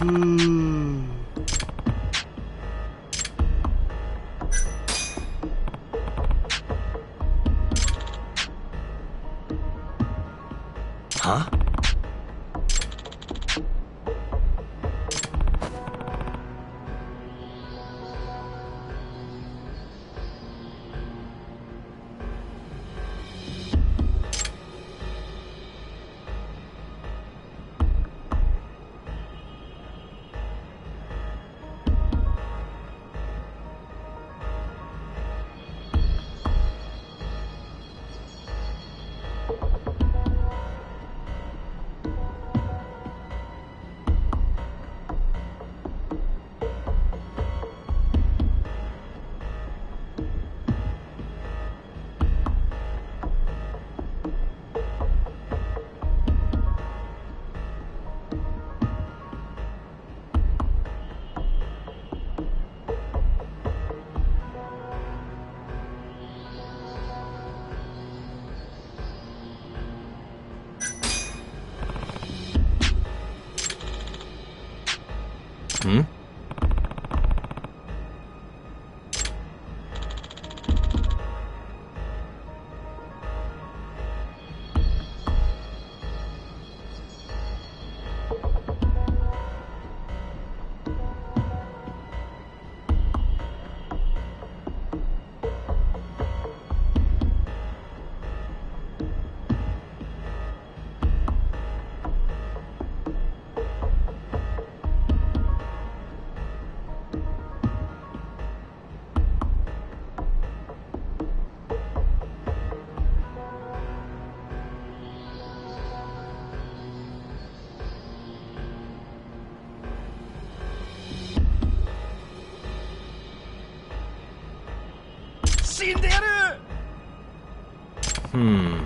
Huh? Hmm? Hmm.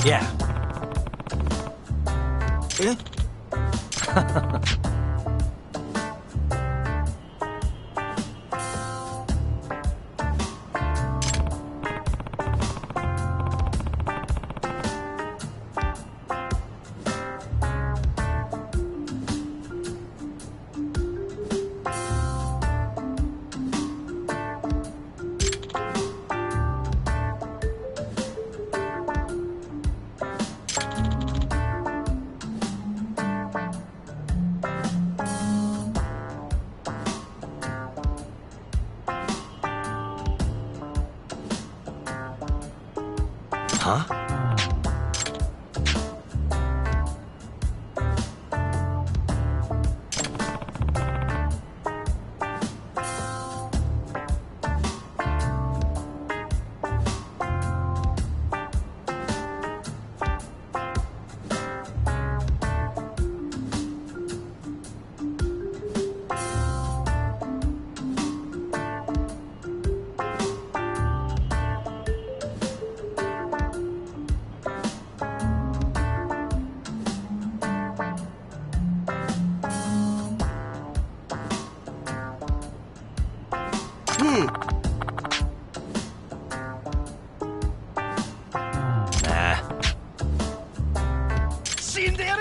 Yeah. Yeah?
Huh?
Nah.